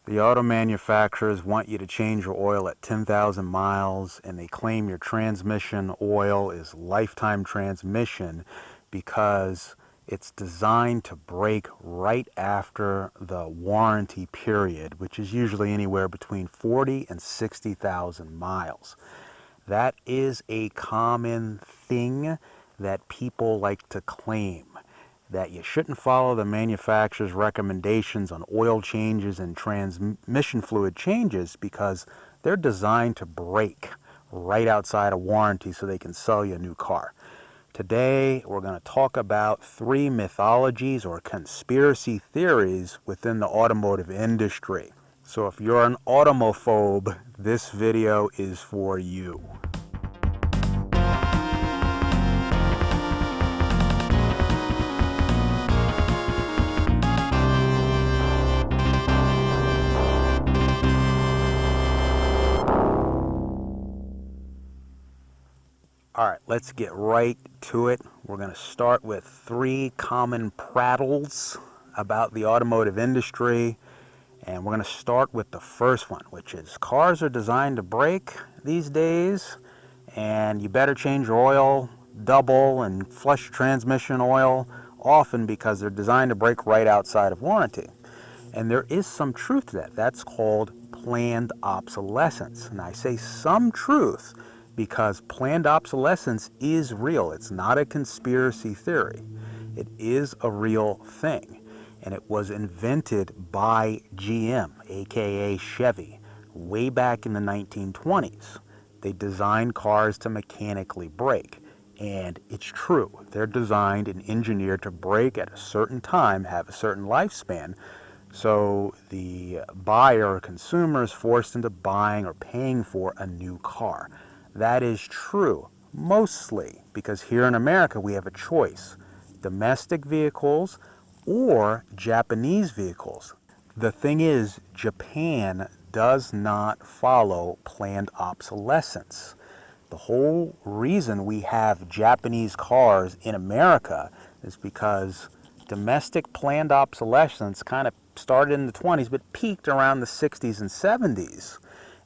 The auto manufacturers want you to change your oil at 10,000 miles, and they claim your transmission oil is lifetime transmission because it's designed to break right after the warranty period, which is usually anywhere between 40 and 60,000 miles. That is a common thing that people like to claim, that you shouldn't follow the manufacturer's recommendations on oil changes and transmission fluid changes because they're designed to break right outside of warranty so they can sell you a new car. Today, we're going to talk about 3 mythologies or conspiracy theories within the automotive industry. So if you're an automophobe, this video is for you. All right, let's get right to it. We're going to start with 3 common prattles about the automotive industry. And we're going to start with the first one, which is cars are designed to break these days, and you better change your oil double and flush your transmission oil often because they're designed to break right outside of warranty. And there is some truth to that. That's called planned obsolescence. And I say some truth because planned obsolescence is real. It's not a conspiracy theory. It is a real thing. And it was invented by GM, aka Chevy, way back in the 1920s. They designed cars to mechanically brake. And it's true. They're designed and engineered to brake at a certain time, have a certain lifespan, so the buyer or consumer is forced into buying or paying for a new car. That is true, mostly because here in America we have a choice: domestic vehicles or Japanese vehicles. The thing is, Japan does not follow planned obsolescence. The whole reason we have Japanese cars in America is because domestic planned obsolescence kind of started in the 20s but peaked around the 60s and 70s.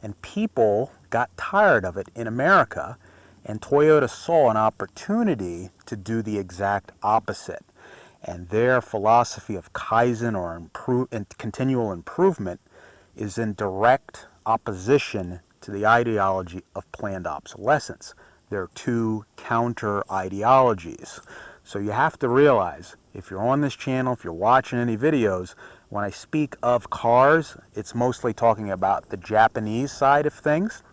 And people got tired of it in America, and Toyota saw an opportunity to do the exact opposite. And their philosophy of Kaizen or continual improvement is in direct opposition to the ideology of planned obsolescence. There are 2 counter ideologies. So you have to realize, if you're on this channel, if you're watching any videos, when I speak of cars, it's mostly talking about the Japanese side of things.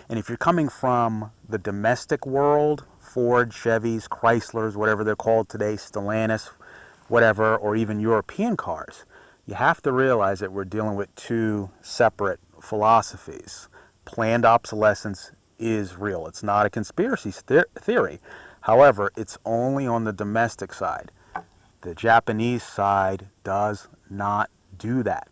And if you're coming from the domestic world, Ford, Chevys, Chryslers, whatever they're called today, Stellantis, whatever, or even European cars, you have to realize that we're dealing with 2 separate philosophies. Planned obsolescence is real. It's not a conspiracy theory. However, it's only on the domestic side. The Japanese side does not do that.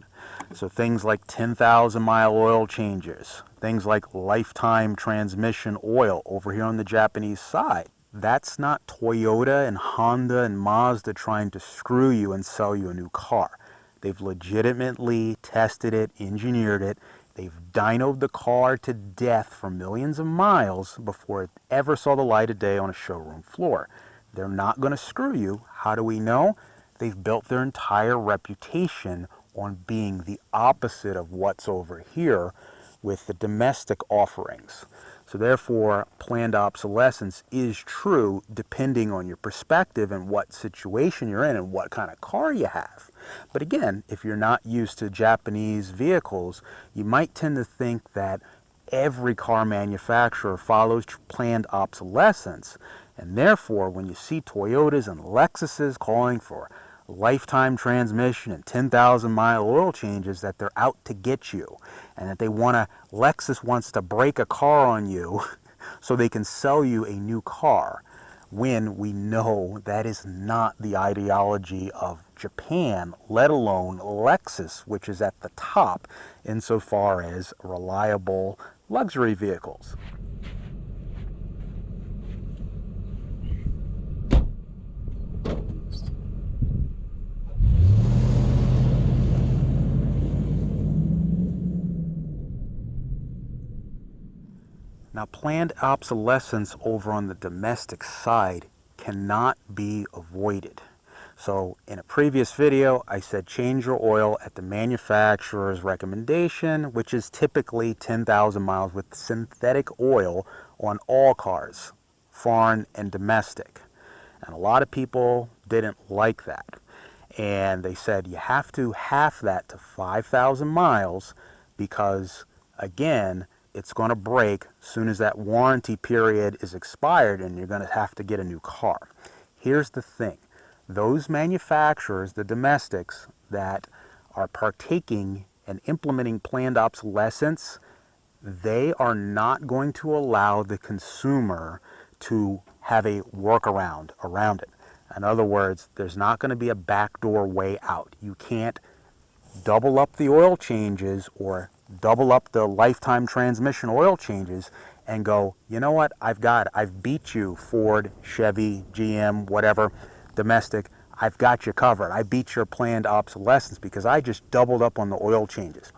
So things like 10,000 mile oil changes, things like lifetime transmission oil over here on the Japanese side, that's not Toyota and Honda and Mazda trying to screw you and sell you a new car. They've legitimately tested it, engineered it. They've dynoed the car to death for millions of miles before it ever saw the light of day on a showroom floor. They're not going to screw you. How do we know? They've built their entire reputation on being the opposite of what's over here with the domestic offerings. So therefore, planned obsolescence is true depending on your perspective and what situation you're in and what kind of car you have. But again, if you're not used to Japanese vehicles, you might tend to think that every car manufacturer follows planned obsolescence. And therefore, when you see Toyotas and Lexuses calling for lifetime transmission and 10,000 mile oil changes, that they're out to get you, and that Lexus wants to break a car on you so they can sell you a new car, when we know that is not the ideology of Japan, let alone Lexus, which is at the top insofar as reliable luxury vehicles. Now, planned obsolescence over on the domestic side cannot be avoided. So in a previous video, I said change your oil at the manufacturer's recommendation, which is typically 10,000 miles with synthetic oil on all cars, foreign and domestic. And a lot of people didn't like that. And they said you have to half that to 5,000 miles because, again, it's going to break as soon as that warranty period is expired and you're going to have to get a new car. Here's the thing. Those manufacturers, the domestics, that are partaking and implementing planned obsolescence, they are not going to allow the consumer to have a workaround around it. In other words, there's not going to be a backdoor way out. You can't double up the oil changes or double up the lifetime transmission oil changes and go, you know what, I've beat you, Ford, Chevy, GM, whatever, domestic, I've got you covered. I beat your planned obsolescence because I just doubled up on the oil changes.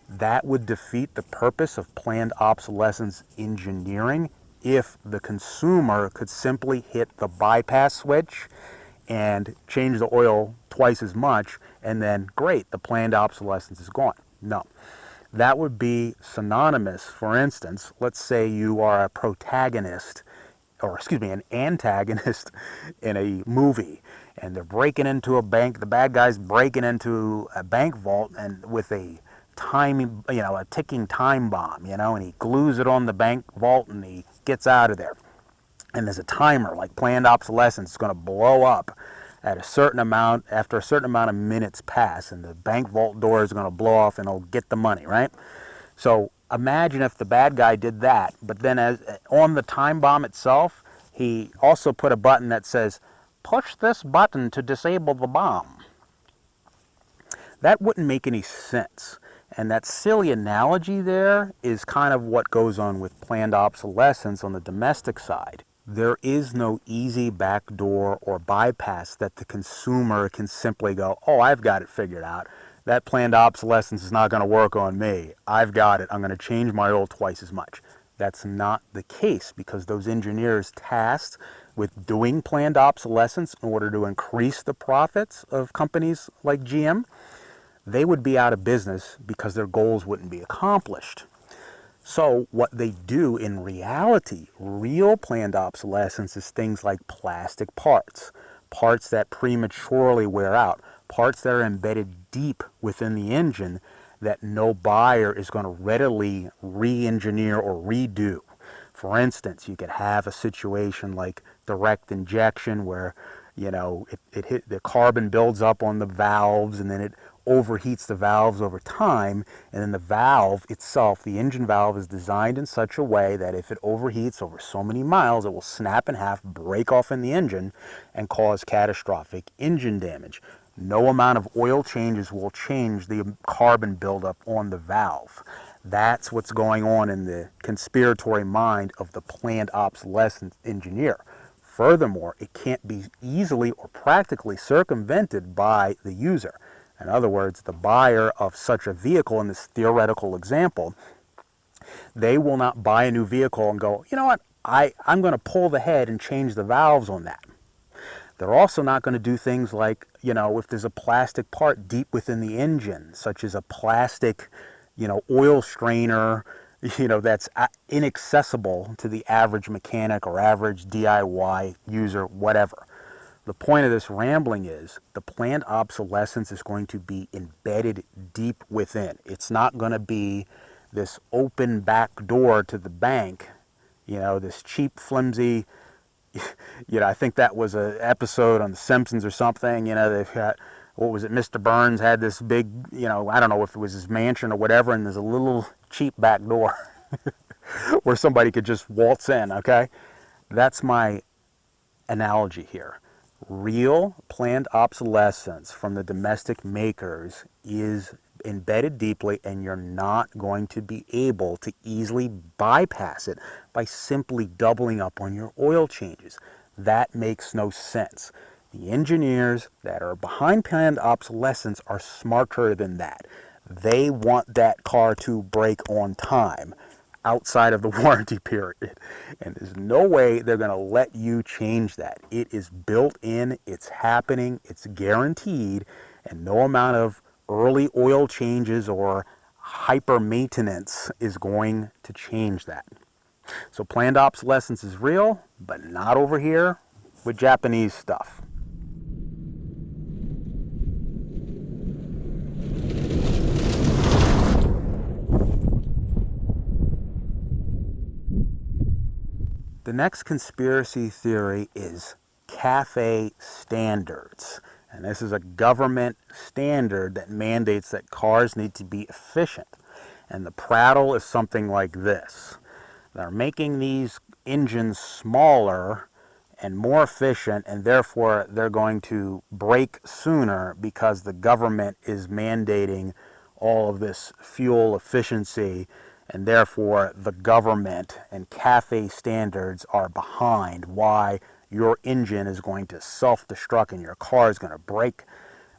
That would defeat the purpose of planned obsolescence engineering if the consumer could simply hit the bypass switch and change the oil twice as much, and then great, the planned obsolescence is gone. No. That would be synonymous. For instance, let's say you are a protagonist, or excuse me, an antagonist in a movie, and they're breaking into a bank, the bad guy's breaking into a bank vault and with a a ticking time bomb, and he glues it on the bank vault and he gets out of there. And there's a timer, like planned obsolescence, it's going to blow up at a certain amount, after a certain amount of minutes pass, and the bank vault door is going to blow off and he'll get the money, right? So imagine if the bad guy did that, but then on the time bomb itself, he also put a button that says, push this button to disable the bomb. That wouldn't make any sense. And that silly analogy there is kind of what goes on with planned obsolescence on the domestic side. There is no easy backdoor or bypass that the consumer can simply go, oh, I've got it figured out. That planned obsolescence is not going to work on me. I've got it. I'm going to change my oil twice as much. That's not the case because those engineers tasked with doing planned obsolescence in order to increase the profits of companies like GM, they would be out of business because their goals wouldn't be accomplished. So what they do in reality, real planned obsolescence, is things like plastic parts, parts that prematurely wear out, parts that are embedded deep within the engine that no buyer is going to readily re-engineer or redo. For instance, you could have a situation like direct injection where, the carbon builds up on the valves and then it overheats the valves over time, and then the valve itself, the engine valve, is designed in such a way that if it overheats over so many miles, it will snap in half, break off in the engine, and cause catastrophic engine damage. No amount of oil changes will change the carbon buildup on the valve. That's what's going on in the conspiratory mind of the planned obsolescence engineer. Furthermore, it can't be easily or practically circumvented by the user. In other words, the buyer of such a vehicle in this theoretical example, they will not buy a new vehicle and go, you know what, I'm going to pull the head and change the valves on that. They're also not going to do things like, if there's a plastic part deep within the engine, such as a plastic, oil strainer, that's inaccessible to the average mechanic or average DIY user, whatever. The point of this rambling is the planned obsolescence is going to be embedded deep within. It's not going to be this open back door to the bank, this cheap, flimsy, I think that was an episode on The Simpsons or something. They've got, what was it, Mr. Burns had this big, I don't know if it was his mansion or whatever, and there's a little cheap back door where somebody could just waltz in, okay? That's my analogy here. Real planned obsolescence from the domestic makers is embedded deeply, and you're not going to be able to easily bypass it by simply doubling up on your oil changes. That makes no sense. The engineers that are behind planned obsolescence are smarter than that. They want that car to break on time. outside of the warranty period. And there's no way they're going to let you change that. It is built in, it's happening, it's guaranteed, and no amount of early oil changes or hyper maintenance is going to change that. So planned obsolescence is real, but not over here with Japanese stuff. The next conspiracy theory is CAFE standards. And this is a government standard that mandates that cars need to be efficient. And the prattle is something like this. They're making these engines smaller and more efficient, and therefore they're going to break sooner because the government is mandating all of this fuel efficiency, and therefore the government and CAFE standards are behind why your engine is going to self-destruct and your car is going to break,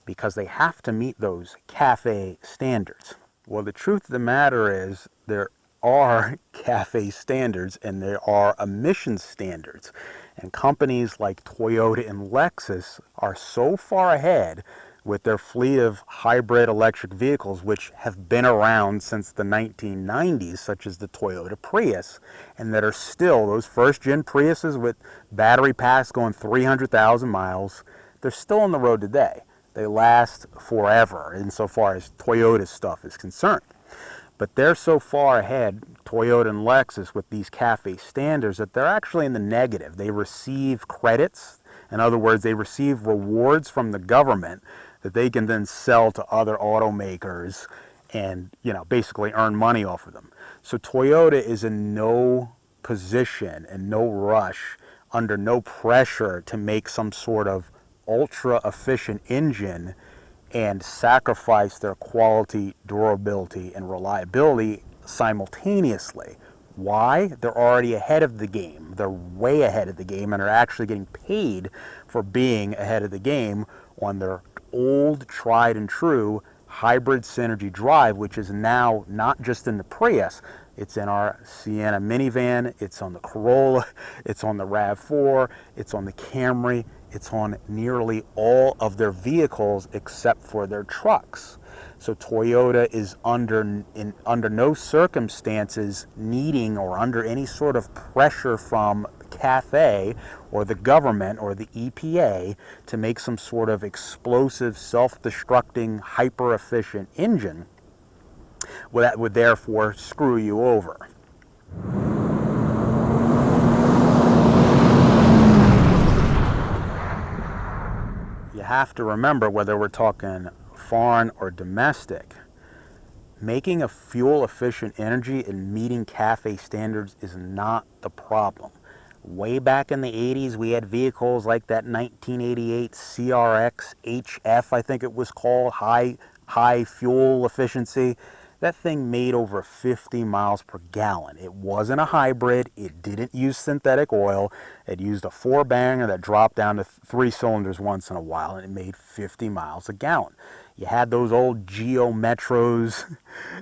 because they have to meet those CAFE standards. Well, the truth of the matter is there are CAFE standards and there are emission standards. And companies like Toyota and Lexus are so far ahead with their fleet of hybrid electric vehicles, which have been around since the 1990s, such as the Toyota Prius, and that are still, those first-gen Priuses with battery packs going 300,000 miles, they're still on the road today. They last forever insofar as Toyota stuff is concerned. But they're so far ahead, Toyota and Lexus, with these CAFE standards that they're actually in the negative. They receive credits. In other words, they receive rewards from the government that they can then sell to other automakers and, basically earn money off of them. So Toyota is in no position and no rush, under no pressure to make some sort of ultra efficient engine and sacrifice their quality, durability, and reliability simultaneously. Why? They're already ahead of the game. They're way ahead of the game and are actually getting paid for being ahead of the game on their old, tried and true hybrid Synergy drive, which is now not just in the Prius. It's in our Sienna minivan, it's on the Corolla, it's on the RAV4, it's on the Camry, it's on nearly all of their vehicles except for their trucks. So Toyota is under no circumstances needing or under any sort of pressure from CAFE or the government or the EPA to make some sort of explosive, self-destructing, hyper-efficient engine. Well, that would therefore screw you over. You have to remember, whether we're talking foreign or domestic, making a fuel-efficient energy and meeting CAFE standards is not the problem. Way back in the 80s, we had vehicles like that 1988 CRX HF, I think it was called, high fuel efficiency. That thing made over 50 miles per gallon. It wasn't a hybrid. It didn't use synthetic oil. It used a four-banger that dropped down to 3 cylinders once in a while, and it made 50 miles a gallon. You had those old Geo Metros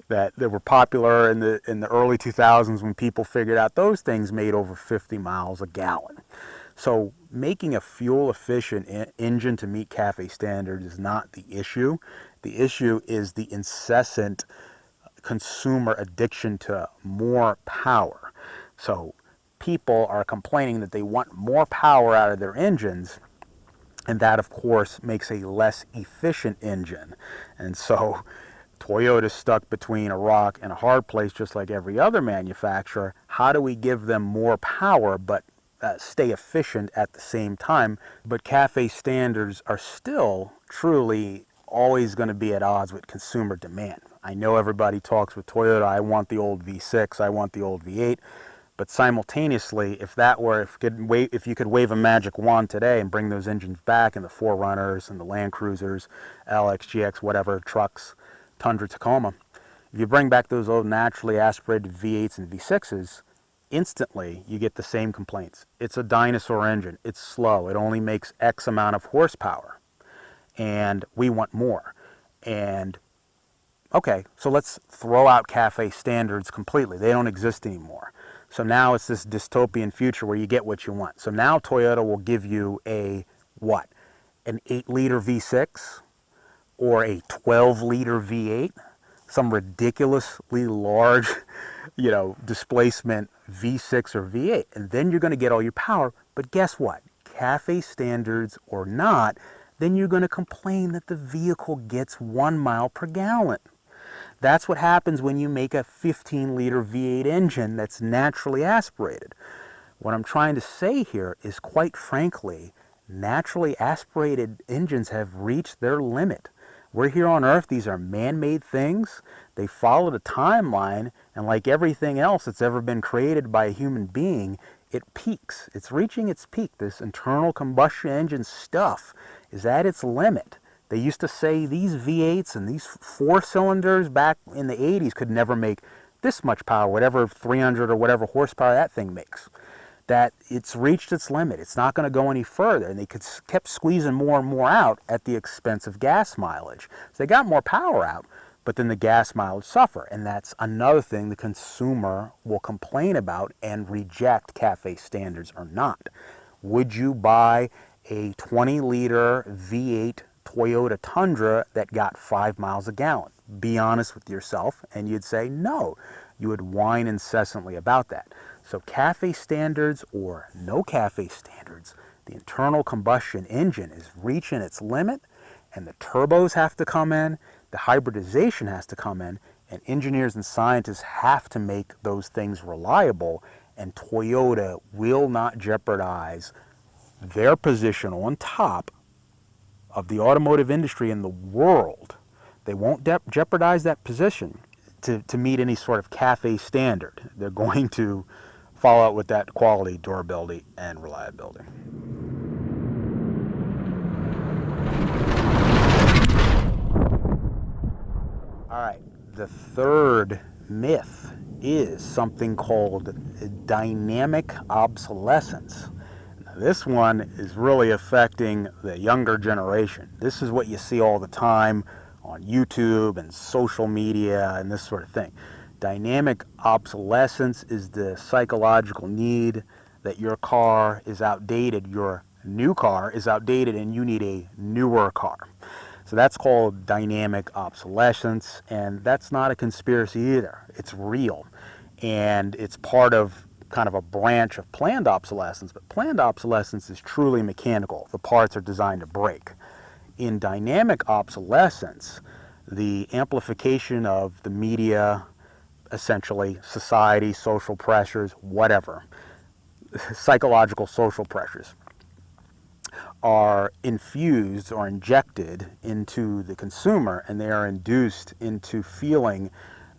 that were popular in the early 2000s when people figured out those things made over 50 miles a gallon. So making a fuel-efficient engine to meet CAFE standards is not the issue. The issue is the incessant consumer addiction to more power. So people are complaining that they want more power out of their engines, and that, of course, makes a less efficient engine. And so Toyota's stuck between a rock and a hard place, just like every other manufacturer. How do we give them more power but stay efficient at the same time? But CAFE standards are still truly always going to be at odds with consumer demand. I know everybody talks with Toyota, I want the old V6, I want the old V8. But simultaneously, if you could wave a magic wand today and bring those engines back in the 4Runners and the Land Cruisers, LX, GX, whatever, trucks, Tundra, Tacoma, if you bring back those old naturally aspirated V8s and V6s, instantly you get the same complaints. It's a dinosaur engine. It's slow. It only makes X amount of horsepower. And we want more. And Okay, so let's throw out CAFE standards completely. They don't exist anymore. So now it's this dystopian future where you get what you want. So now Toyota will give you a what? An 8-liter V6 or a 12-liter V8, some ridiculously large, displacement V6 or V8, and then you're going to get all your power. But guess what? CAFE standards or not, then you're going to complain that the vehicle gets 1 mile per gallon. That's what happens when you make a 15-liter V8 engine that's naturally aspirated. What I'm trying to say here is, quite frankly, naturally aspirated engines have reached their limit. We're here on Earth. These are man-made things. They followed a timeline, and like everything else that's ever been created by a human being, it peaks. It's reaching its peak. This internal combustion engine stuff is at its limit. They used to say these V8s and these 4-cylinders back in the 80s could never make this much power, whatever 300 or whatever horsepower that thing makes. That it's reached its limit. It's not going to go any further. And they kept squeezing more and more out at the expense of gas mileage. So they got more power out, but then the gas mileage suffer. And that's another thing the consumer will complain about and reject CAFE standards or not. Would you buy a 20-liter V8 Toyota Tundra that got 5 miles a gallon? Be honest with yourself, and you'd say no. You would whine incessantly about that. So CAFE standards or no CAFE standards, the internal combustion engine is reaching its limit, and the turbos have to come in, the hybridization has to come in, and engineers and scientists have to make those things reliable, and Toyota will not jeopardize their position on top of the automotive industry in the world. They won't jeopardize that position to meet any sort of CAFE standard. They're going to follow up with that quality, durability, and reliability. All right, the third myth is something called dynamic obsolescence. Now, this one is really affecting the younger generation. This is what you see all the time on YouTube and social media and this sort of thing. Dynamic obsolescence is the psychological need that your car is outdated, your new car is outdated, and you need a newer car. So that's called dynamic obsolescence, and that's not a conspiracy either. It's real, and it's part of kind of a branch of planned obsolescence, but planned obsolescence is truly mechanical. The parts are designed to break. In dynamic obsolescence, the amplification of the media, essentially society, social pressures, whatever, psychological social pressures, are infused or injected into the consumer, and they are induced into feeling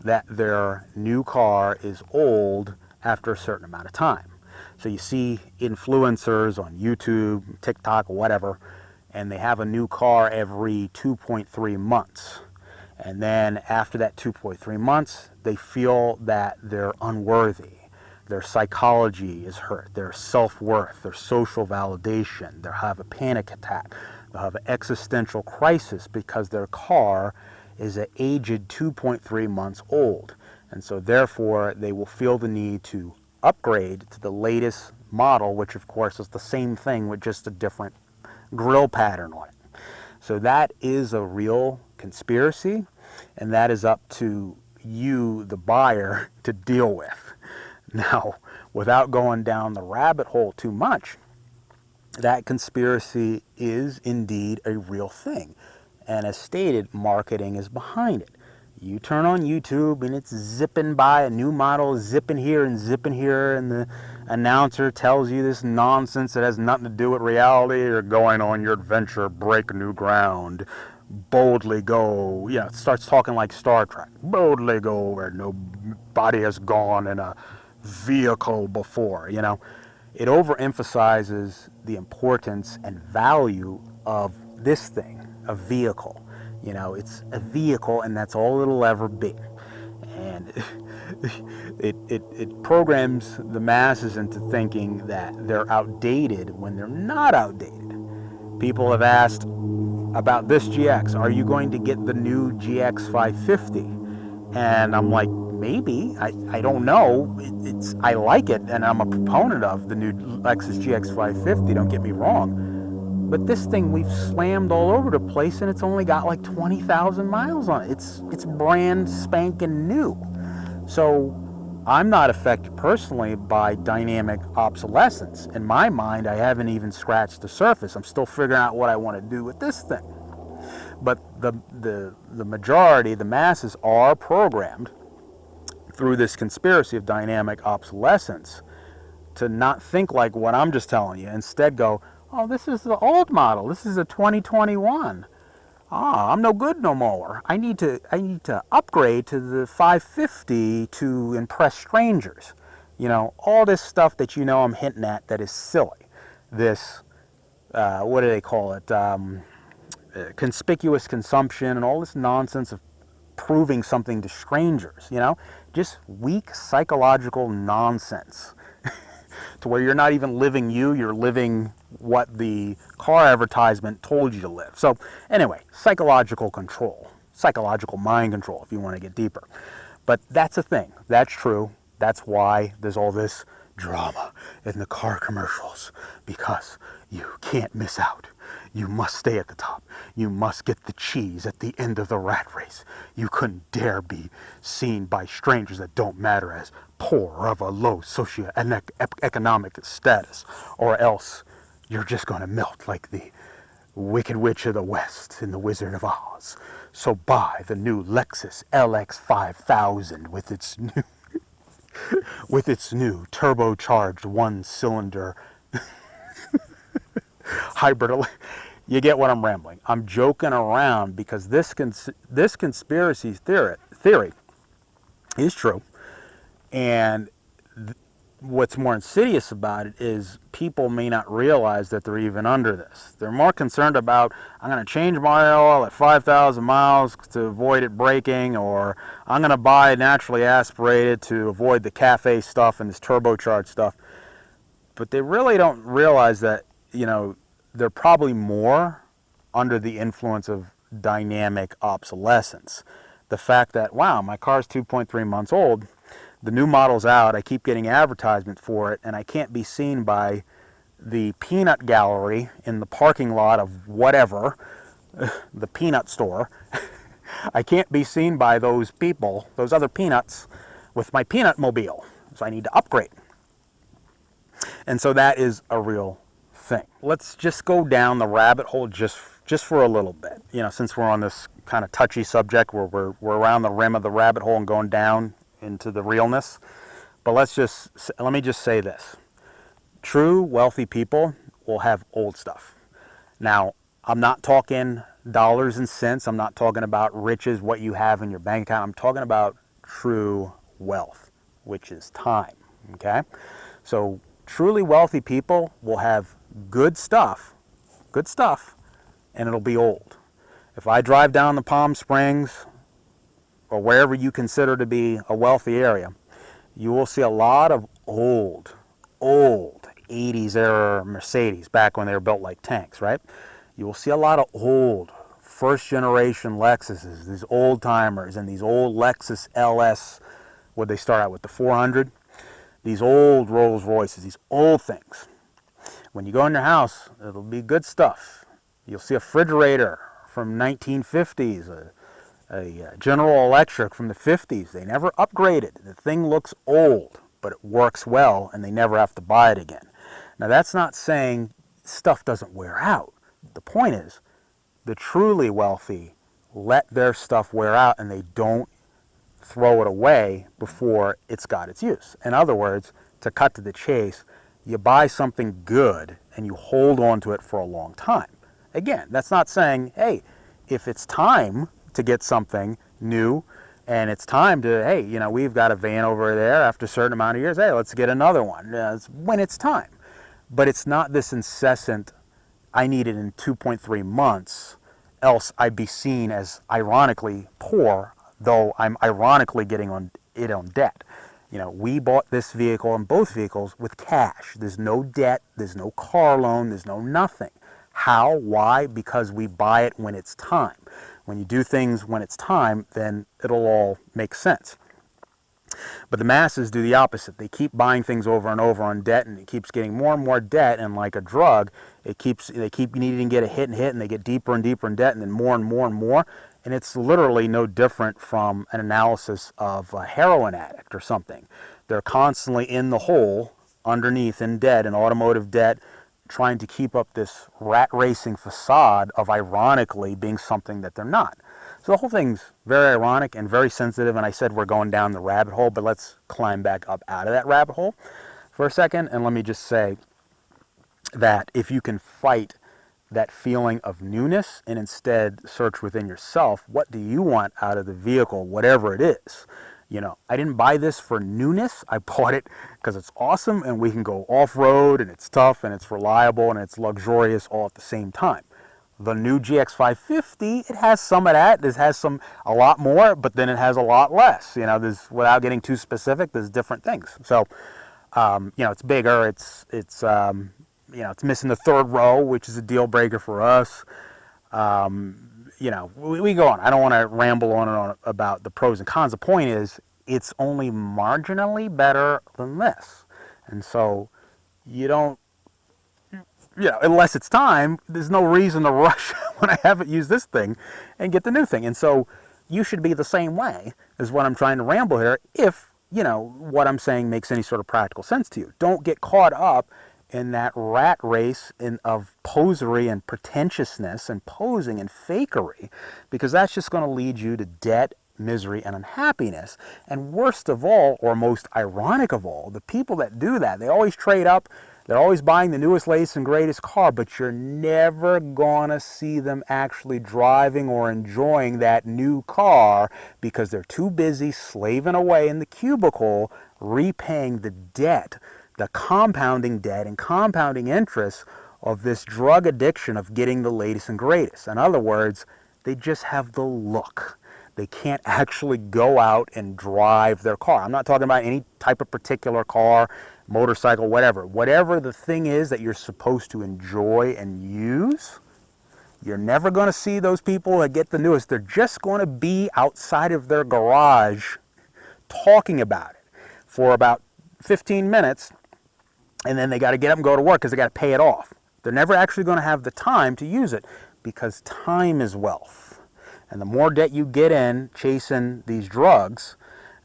that their new car is old after a certain amount of time. So you see influencers on YouTube, TikTok, whatever, and they have a new car every 2.3 months. And then after that 2.3 months, they feel that they're unworthy. Their psychology is hurt, their self-worth, their social validation. They'll have a panic attack. They'll have an existential crisis because their car is an aged 2.3 months old. And so therefore, they will feel the need to upgrade to the latest model, which of course is the same thing with just a different grill pattern on it. So that is a real conspiracy, and that is up to you, the buyer, to deal with. Now, without going down the rabbit hole too much, that conspiracy is indeed a real thing. And as stated, marketing is behind it. You turn on YouTube and it's zipping by, a new model zipping here, and the announcer tells you this nonsense that has nothing to do with reality. You're going on your adventure, break new ground, boldly go. It starts talking like Star Trek. Boldly go where nobody has gone in a vehicle before. It overemphasizes the importance and value of this thing, a vehicle. It's a vehicle, and that's all it'll ever be. And it programs the masses into thinking that they're outdated when they're not outdated. People have asked, about this GX. Are you going to get the new GX 550? And I'm like, maybe. I don't know. I like it, and I'm a proponent of the new Lexus GX 550, don't get me wrong. But this thing we've slammed all over the place, and it's only got like 20,000 miles on it. It's brand spanking new. So I'm not affected personally by dynamic obsolescence. In my mind, I haven't even scratched the surface. I'm still figuring out what I want to do with this thing. But the majority, the masses, are programmed through this conspiracy of dynamic obsolescence to not think like what I'm just telling you. Instead go, oh, this is the old model. This is a 2021. I'm no good no more. I need to upgrade to the 550 to impress strangers. You know, all this stuff that you know I'm hinting at that is silly. This, what do they call it? Conspicuous consumption and all this nonsense of proving something to strangers, you know? Just weak psychological nonsense to where you're not even living you're living what the car advertisement told you to live. So anyway, psychological control, psychological mind control if you want to get deeper. But that's a thing. That's true. That's why there's all this drama in the car commercials, because you can't miss out. You must stay at the top. You must get the cheese at the end of the rat race. You couldn't dare be seen by strangers that don't matter as poor or of a low socioeconomic status, or else you're just going to melt like the Wicked Witch of the West in The Wizard of Oz. So buy the new Lexus LX 5000 with its new turbocharged one-cylinder hybrid. You get what I'm rambling. I'm joking around because this conspiracy theory is true, and what's more insidious about it is people may not realize that they're even under this. They're more concerned about, I'm going to change my oil at 5,000 miles to avoid it breaking, or I'm going to buy naturally aspirated to avoid the cafe stuff and this turbocharged stuff. But they really don't realize that, you know, they're probably more under the influence of dynamic obsolescence. The fact that, wow, my car's 2.3 months old, the new model's out, I keep getting advertisement for it, and I can't be seen by the peanut gallery in the parking lot of whatever, the peanut store. I can't be seen by those people, those other peanuts, with my peanut mobile. So I need to upgrade. And so that is a real thing. Let's just go down the rabbit hole just for a little bit. You know, since we're on this kind of touchy subject where we're around the rim of the rabbit hole and going down into the realness. But let me just say this. True wealthy people will have old stuff. Now, I'm not talking dollars and cents. I'm not talking about riches, what you have in your bank account. I'm talking about true wealth, which is time, okay? So truly wealthy people will have good stuff, and it'll be old. If I drive down the Palm Springs or wherever you consider to be a wealthy area, you will see a lot of old 80s era Mercedes back when they were built like tanks, right? You will see a lot of old first generation Lexuses, these old timers, and these old Lexus LS, what they start out with, the 400, these old Rolls Royces, these old things. When you go in your house, it'll be good stuff. You'll see a refrigerator from 1950s, a General Electric from the 50s. They never upgraded. The thing looks old, but it works well, and they never have to buy it again. Now, that's not saying stuff doesn't wear out. The point is, the truly wealthy let their stuff wear out, and they don't throw it away before it's got its use. In other words, to cut to the chase, you buy something good, and you hold on to it for a long time. Again, that's not saying, hey, if it's time to get something new, and it's time to, hey, you know, we've got a van over there after a certain amount of years, hey, let's get another one. It's when it's time. But it's not this incessant, I need it in 2.3 months, else I'd be seen as ironically poor, though I'm ironically getting on debt. You know, we bought this vehicle and both vehicles with cash. There's no debt, there's no car loan, there's no nothing. How? Why? Because we buy it when it's time. When you do things when it's time, then it'll all make sense. But the masses do the opposite. They keep buying things over and over on debt, and it keeps getting more and more debt. And like a drug, they keep needing to get a hit, and they get deeper and deeper in debt, and then more and more and more. And it's literally no different from an analysis of a heroin addict or something. They're constantly in the hole, underneath in debt, in automotive debt, trying to keep up this rat racing facade of ironically being something that they're not. So the whole thing's very ironic and very sensitive, and I said we're going down the rabbit hole, but let's climb back up out of that rabbit hole for a second, and let me just say that if you can fight that feeling of newness and instead search within yourself, what do you want out of the vehicle, whatever it is? You know, I didn't buy this for newness. I bought it because it's awesome and we can go off-road and it's tough and it's reliable and it's luxurious all at the same time. The new GX550, it has some of that. It has a lot more, but then it has a lot less. You know, without getting too specific, there's different things. So, you know, it's bigger. It's you know, it's missing the third row, which is a deal breaker for us. You know, we go on. I don't want to ramble on and on about the pros and cons. The point is, it's only marginally better than this. And so you don't, you know, unless it's time, there's no reason to rush when I haven't used this thing and get the new thing. And so you should be the same way, is what I'm trying to ramble here, if, you know, what I'm saying makes any sort of practical sense to you. Don't get caught up in that rat race of posery and pretentiousness and posing and fakery, because that's just going to lead you to debt, misery, and unhappiness. And worst of all, or most ironic of all, the people that do that, they always trade up. They're always buying the newest, latest, and greatest car, but you're never going to see them actually driving or enjoying that new car because they're too busy slaving away in the cubicle, repaying the debt, the compounding debt and compounding interest of this drug addiction of getting the latest and greatest. In other words, they just have the look. They can't actually go out and drive their car. I'm not talking about any type of particular car, motorcycle, whatever. Whatever the thing is that you're supposed to enjoy and use, you're never going to see those people that get the newest. They're just going to be outside of their garage talking about it for about 15 minutes, and then they got to get up and go to work because they got to pay it off. They're never actually going to have the time to use it, because time is wealth. And the more debt you get in chasing these drugs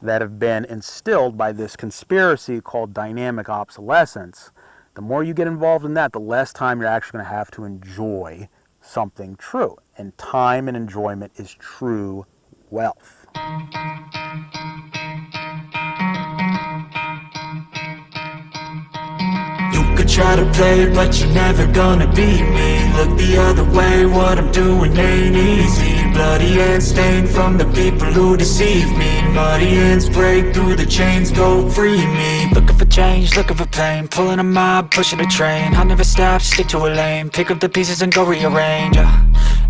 that have been instilled by this conspiracy called dynamic obsolescence, the more you get involved in that, the less time you're actually going to have to enjoy something true. And time and enjoyment is true wealth. Try to play, but you're never gonna beat me. Look the other way, what I'm doing ain't easy. Bloody hands stained from the people who deceive me. Muddy hands break through the chains, go free me. Looking for change, looking for pain, pulling a mob, pushing a train. I'll never stop, stick to a lane, pick up the pieces and go rearrange.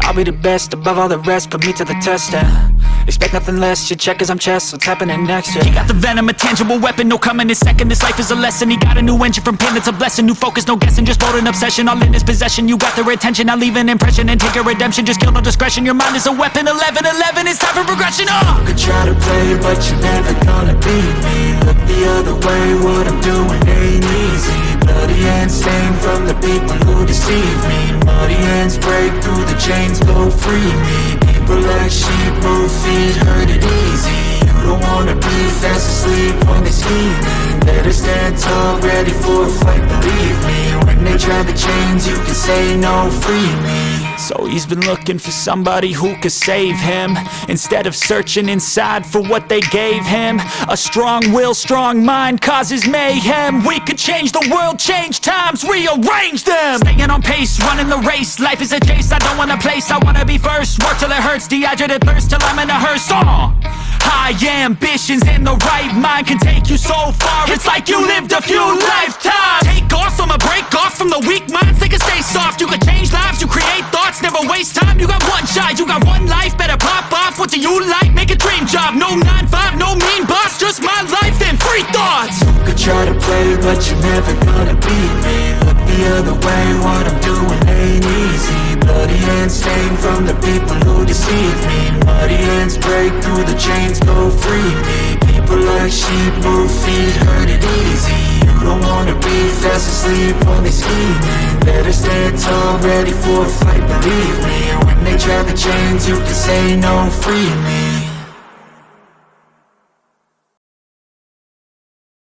I'll be the best above all the rest, put me to the test and expect nothing less. You check as I'm chess, what's happening next? Yeah. He got the venom, a tangible weapon, no coming in second. This life is a lesson. He got a new engine from pain that's a blessing. New focus, no guessing, just bold and obsession. All in his possession, you got their attention. I'll leave an impression and take a redemption. Just kill no discretion, your mind is a weapon. 11-11, it's time for progression. You could try to play, but you're never gonna beat me. Look the other way, what I'm doing ain't easy. Bloody hands stained from the people who deceive me. Muddy hands break through the chains, go free me. People like sheep move feet, hurt it easy. You don't wanna be fast asleep when they're scheming. Better stand tall, ready for a fight, believe me. When they try the chains, you can say no, free me. So he's been looking for somebody who could save him, instead of searching inside for what they gave him. A strong will, strong mind causes mayhem. We could change the world, change times, rearrange them. Staying on pace, running the race. Life is a chase, I don't want a place. I wanna be first, work till it hurts. Dehydrated thirst till I'm in a hearse. High ambitions and the right mind can take you so far. It's like you lived a few lifetimes. Take off from a break off from the weak minds. They can stay soft. You can change lives, you create thoughts, never waste time. You got one shot, you got one life. Better pop off. What do you like? Make a dream job. No 9-5, no mean boss. Just my life and free thoughts. You could try to play, but you're never gonna beat me. Look the other way, what I'm doing ain't easy. hands stained from the people who deceive me. Muddy hands break through the chains, go free me. People like sheep move feet, hurt it easy. You don't wanna be fast asleep on this scheming. Better stand tall, ready for a fight, believe me. When they drag the chains, you can say no, free me.